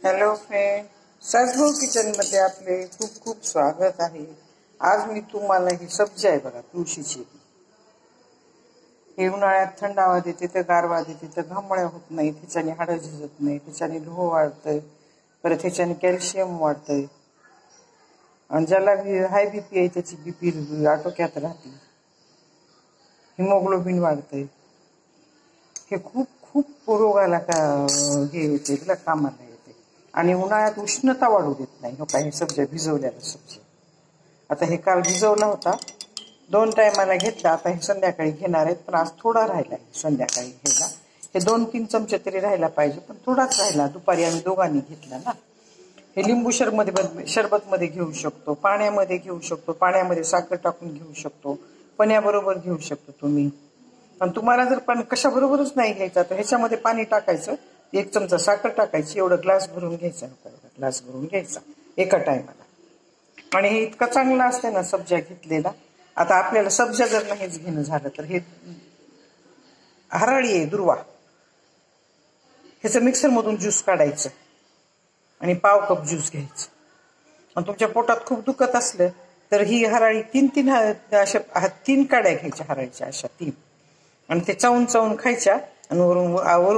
Hello friend, सासभाऊ kitchen मध्ये आपले खूप खूप स्वागत आहे. आज मी तुम्हाला ही सब्जी आहे बघा, तुळशीची. हे उन्हाळ्यात थंडावा देते तर गारवा देते तर घामोळ्या होत नाही, त्याच्याने हाडं झिजत नाही, त्याच्याने लोह वाढतंय, परत त्याच्याने कॅल्शियम वाढतंय. आणि ज्याला हाय बीपी आहे त्याची बीपी आटोक्यात राहते, हिमोग्लोबिन वाढतंय. हे खूप खूप रोगाला हे होते, त्याला कामाला येते. आणि उन्हाळ्यात उष्णता वाढू देत नाही. हो काय, हे सब्जी भिजवलेला सब्जी. आता हे काल भिजवला होता, 2 टायमाला घेतला. आता हे संध्याकाळी घेणार आहेत, पण आज थोडा राहिला आहे संध्याकाळी घ्यायला. हे 2-3 चमचे तरी राहायला पाहिजे, पण थोडाच राहिला. दुपारी आम्ही दोघांनी घेतला ना. हे लिंबू शरबतमध्ये घेऊ शकतो, पाण्यामध्ये घेऊ शकतो, पाण्यामध्ये साखर टाकून घेऊ शकतो, पण्याबरोबर घेऊ शकतो तुम्ही. पण तुम्हाला जर पण कशाबरोबरच नाही घ्यायचा तर ह्याच्यामध्ये पाणी टाकायचं, 1 चमचा साखर टाकायची, एवढं ग्लास भरून घ्यायचा, ग्लास भरून घ्यायचा एका टायमाला. आणि हे इतकं चांगलं असतं ना सब्जा घेतलेला. आता आपल्याला सब्जा जर नाहीच घेणं झालं तर हे हरळी आहे, दुर्वा, ह्याचं मिक्सरमधून ज्यूस काढायचं आणि पाव कप ज्यूस घ्यायचं. आणि तुमच्या पोटात खूप दुखत असलं तर ही हराळी 3 अशा 3 काड्या घ्यायच्या हराळीच्या, अशा 3, आणि ते चावून चावून खायच्या. आणि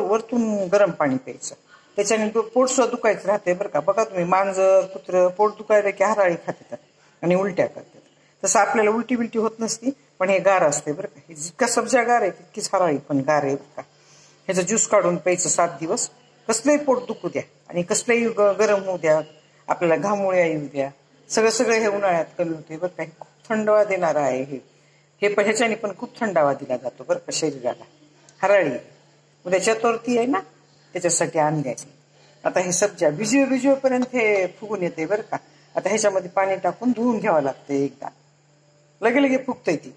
वरतून गरम पाणी प्यायचं. त्याच्याने पोट सुद्धा दुखायचं राहते बरं का. बघा तुम्ही, मांजर कुत्र पोट दुखायला की हराळी खातात आणि उलट्या करतात. तसं आपल्याला उलटी बिलटी होत नसती, पण हे गार असते बरं का. जितका सब्जा गार आहे तितकीच हराळी पण गार आहे बरं का. ह्याचं ज्यूस काढून प्यायचं 7 दिवस. कसलंही पोट दुखू द्या आणि कसलंही गरम होऊ द्या, आपल्याला घामोळ्या येऊ द्या, सगळं हे उन्हाळ्यात कमी होते बरं का. हे खूप थंडावा देणारं आहे हे पण ह्याच्याने पण खूप थंडावा दिला जातो बरं का शरीराला. हराळी उद्या चतुर्थी आहे ना, त्याच्यासाठी आणली आहे. आता हे सब्जा भिजवेपर्यंत हे फुगून येते बरं का. आता ह्याच्यामध्ये पाणी टाकून धुवून घ्यावं लागतं एकदा, लगे फुगतंय ती.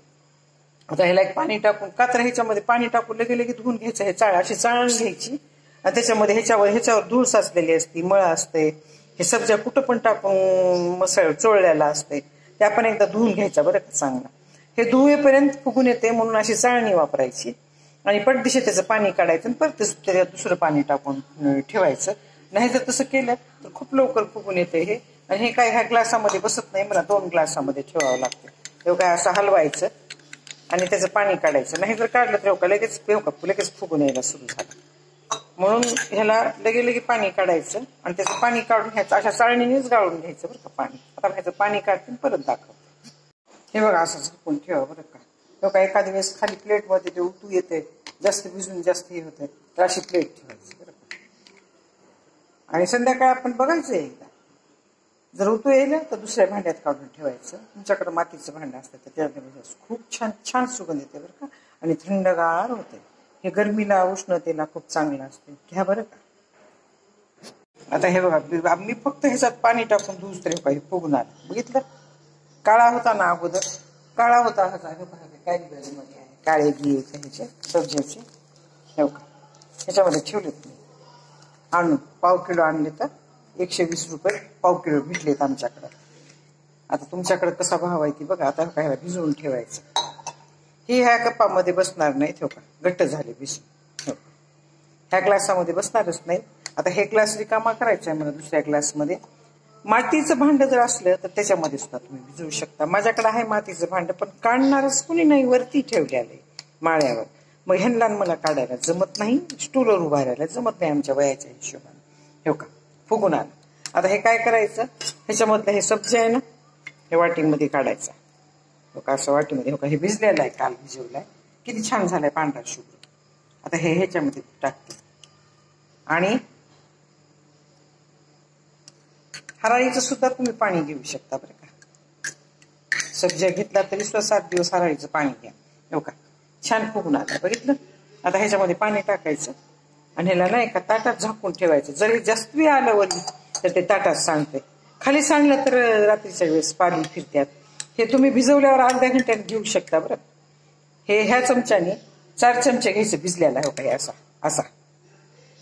आता ह्याला एक पाणी टाकून कात्र ह्याच्यामध्ये पाणी टाकून लगे धुवून घ्यायचं. हे अशी चाळण घ्यायची आणि त्याच्यामध्ये ह्याच्यावर धूळ साचलेली असते, मळ असते. हे सब्जा कुठं पण टाकून मसळ चोळलेला असते, ते आपण एकदा धुवून घ्यायचा बरं का चांगला. हे धुवेपर्यंत फुगून येते म्हणून अशी चाळणी वापरायची. आणि पटदिशी त्याचं पाणी काढायचं आणि परत त्याच्यात दुसरं पाणी टाकून ठेवायचं. नाही जर तसं केलं तर खूप लवकर फुगून येते हे. आणि हे काय ह्या ग्लासामध्ये बसत नाही, मला 2 ग्लासामध्ये ठेवावं लागतं. तेव्हा काय असं हलवायचं आणि त्याचं पाणी काढायचं. नाही जर काढलं तर लगेच फुगून यायला सुरू झालं. म्हणून ह्याला लगे पाणी काढायचं आणि त्याचं पाणी काढून घ्यायचं. अशा चाळणीनेच गाळून घ्यायचं बरं का पाणी. आता ह्याचं पाणी काढते परत दाखवते. हे बघा, असं झाकून ठेवा बरं का. तेव्हा एखाद्या वेळेस खाली प्लेटमध्ये ते उतू येते, जास्त भिजून जास्त हे होते, तर अशी प्लेट ठेवायची बरं का. आणि संध्याकाळी आपण बघायचं एकदा, जर उतू येईल तर दुसऱ्या भांड्यात काढून ठेवायचं. तुमच्याकडे मातीचं भांडं असतं तर त्यामध्ये खूप छान सुगंध येते बरं का. आणि थंडगार होते. हे गरमीला उष्णतेला खूप चांगलं असते, घ्या बरं का. आता हे बघा, मी फक्त ह्याच्यात पाणी टाकून धुस तरी काही फुगणार. बघितलं, काळा होता ना अगोदर, काळा होता कॅरीबॅगमध्ये आहे, काळे घी ह्याचे सब्जीचे. हे बघा, ह्याच्यामध्ये ठेवलेत मी आणून. पाव किलो आणले तर 120 रुपये पाव किलो भेटलेत आमच्याकडं. आता तुमच्याकडे कसा भाव आहे ती बघा. आता काय भिजवून ठेवायचं. हे ह्या कपामध्ये बसणार नाही, ठेव का, घट्ट झाले भिजून. ह्या ग्लासामध्ये बसणारच नाही. आता हे ग्लास रिकामा करायचा आहे मला. दुसऱ्या ग्लासमध्ये मातीचं भांडं जर असलं तर त्याच्यामध्ये सुद्धा तुम्ही भिजवू शकता. माझ्याकडे आहे मातीचं भांडं, पण काढणारच कुणी नाही, वरती ठेवलेलं आहे माळ्यावर. मग ह्यांना मला काढायला जमत नाही, स्टूलवर उभा राहायला जमत नाही आमच्या वयाच्या हिशोबाने. हे का, फुगून आलं. आता हे काय करायचं, ह्याच्यामधलं हे सब्जी आहे ना, हे वाटीमध्ये काढायचा. हो का, असं वाटीमध्ये. हो का, हे भिजलेलं आहे, काल भिजवलाय, किती छान झालाय पांढरा शुभ्र. आता हे ह्याच्यामध्ये टाकते. आणि हराळीचं सुद्धा तुम्ही पाणी घेऊ शकता बरं का. सब्जा घेतला तरी सुद्धा 7 दिवस हराळीचं पाणी घ्या. हो का, छान फुगून आलं, बघितलं. आता ह्याच्यामध्ये पाणी टाकायचं आणि ह्याला नाही का ताटात झाकून ठेवायचं. जरी जास्त बी आलं वरली तर ते ताटात सांडते. खाली सांडलं तर रात्रीच्या वेळेस पाणी फिरत्यात. हे तुम्ही भिजवल्यावर अर्ध्या घंट्यात घेऊ शकता बरं. हे ह्या चमच्याने 4 चमचे घ्यायचं भिजलेला. हो का, असा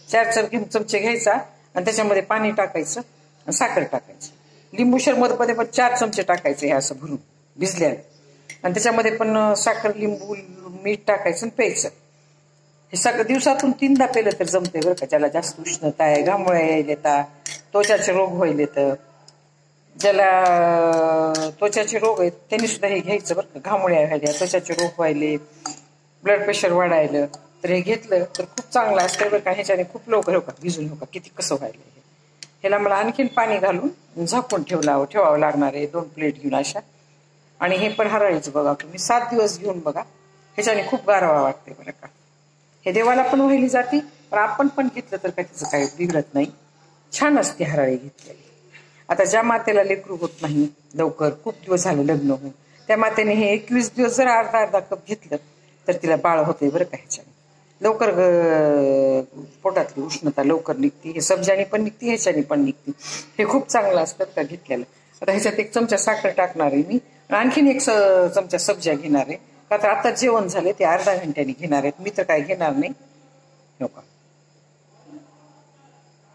4 चमचे घ्यायचा आणि त्याच्यामध्ये पाणी टाकायचं आणि साखर टाकायचं. लिंबू शरबतमध्ये पण 4 चमचे टाकायचं, हे असं भरून भिजल्यानं. आणि त्याच्यामध्ये पण साखर, लिंबू, मीठ टाकायचं आणि प्यायचं. हे सगळं दिवसातून 3दा पेलं तर जमते बरं का. ज्याला जास्त उष्णता आहे, घामोळ्या येतात, त्वचाचे रोग व्हायले तर ज्याला त्वचाचे रोग आहेत त्यांनी सुद्धा हे घ्यायचं बरं का. घामोळ्या व्हायल्या, त्वचाचे रोग व्हायले, ब्लड प्रेशर वाढायलं तर हे घेतलं तर खूप चांगलं असतं बरं का. ह्याच्याने खूप लवकर हो का भिजून हो का किती कसं व्हायलं हे. ह्याला मला आणखीन पाणी घालून झाकून ठेवावं लागणार आहे 2 प्लेट घेऊन अशा. आणि हे पण हरळीचं बघा तुम्ही 7 दिवस घेऊन बघा, ह्याच्याने खूप गारवा वाटते बरं का. हे देवाला पण वाहिली जाते, पण आपण पण घेतलं तर काय त्याचं काही बिघडत नाही. छान असते हरळी घेतलेली. आता ज्या मातेला लेकरू होत नाही लवकर, खूप दिवस झाले लग्न होऊन, त्या मातेने हे 21 दिवस जर अर्धा कप घेतलं तर तिला बाळ होते बरं का. ह्याच्याने लवकर पोटातली उष्णता लवकर निघते. हे सब्जाने पण निघते, ह्याच्याने पण निघते. हे खूप चांगलं असतं का घेतलेलं. आता ह्याच्यात 1 चमचा साखर टाकणार आहे मी, आणखीन 1 चमचा सब्जा घेणार आहे. का तर आता जेवण झाले ते अर्धा घंट्याने घेणार आहेत, मी तर काय घेणार नाही हो का.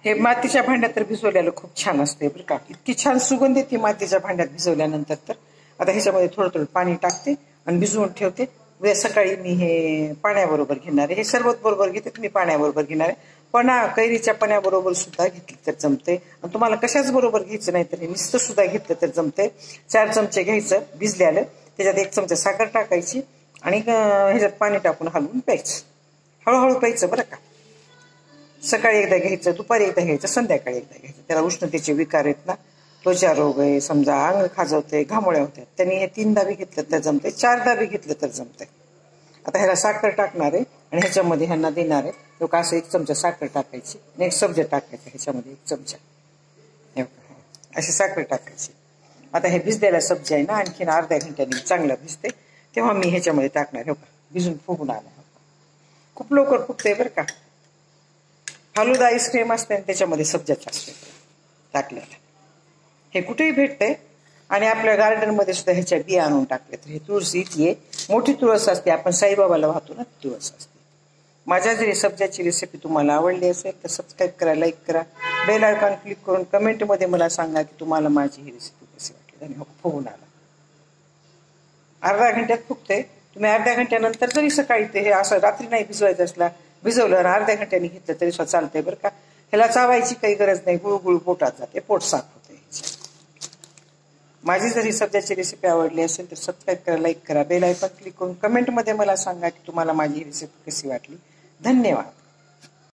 हे मातीच्या भांड्यात तर भिजवलेलं खूप छान असते बरं का. इतकी छान सुगंध येते मातीच्या भांड्यात भिजवल्यानंतर. तर आता ह्याच्यामध्ये थोडं पाणी टाकते आणि भिजवून ठेवते. उद्या सकाळी मी हे पाण्याबरोबर घेणार आहे. हे सरबत बरोबर घेते, मी पाण्याबरोबर घेणार आहे. कैरीच्या पाण्याबरोबर सुद्धा घेतली तर जमते. आणि तुम्हाला कशाच बरोबर घ्यायचं नाही तर नुसतं सुद्धा घेतलं तर जमते. 4 चमचे घ्यायचं भिजल्यालं, त्याच्यात 1 चमचा साखर टाकायची आणि ह्याच्यात पाणी टाकून हलवून प्यायचं. हळूहळू प्यायचं बरं का. सकाळी एकदा घ्यायचं, दुपारी एकदा घ्यायचं, संध्याकाळी एकदा घ्यायचं. त्याला उष्णतेचे विकार आहेत ना, त्वचा रोग आहे समजा, अंग खाजवते, घामोळ्या होत्या, त्यांनी हे 3 दाबी घेतलं तर जमते, 4 दाबी घेतलं तर जमते. आता ह्याला साखर टाकणार आहे आणि ह्याच्यामध्ये ह्यांना देणार आहे. लोक असं 1 चमचा साखर टाकायची आणि 1 सब्जा टाकायचा ह्याच्यामध्ये 1 चमचा अशी साखर टाकायची. आता हे भिजलेला सब्जा आहे ना, आणखीन अर्ध्या घंट्याने चांगला भिजते, तेव्हा मी ह्याच्यामध्ये टाकणार. हो का, भिजून फुगून आला. खूप लवकर फुगते बरं का. फालुदा आईस्क्रीम असते आणि त्याच्यामध्ये सब्जाचं असते टाकलेलं. हे कुठेही भेटते आणि आपल्या गार्डनमध्ये सुद्धा ह्याच्या बिया आणून टाकले तर हे तुळस इथे मोठी तुळस असते, आपण साईबाबाला वाहतो ना, तुळस असते. माझ्या जरी सब्जाची रेसिपी तुम्हाला आवडली असेल तर सबस्क्राईब करा, लाईक करा, बेल आयकॉन क्लिक करून कमेंटमध्ये मला सांगा की तुम्हाला माझी ही रेसिपी कशी वाटली. आणि फुगून आला. अर्ध्या घंट्यात फुगते. तुम्ही अर्ध्या घंट्यानंतर जरी सकाळी ते हे असं रात्री नाही भिजवायचं असला, भिजवलं आणि अर्ध्या घंट्याने घेतलं तरी सुद्धा चालतंय बरं का. ह्याला चावायची काही गरज नाही, गुळगुळ पोटात जाते, पोट साफ होते. माझी जर ही सब्जाची रेसिपी आवडली असेल तर सबस्क्राईब करा, लाईक करा, बेल आयकॉन क्लिक करून कमेंटमध्ये मला सांगा की तुम्हाला माझी ही रेसिपी कशी वाटली. धन्यवाद.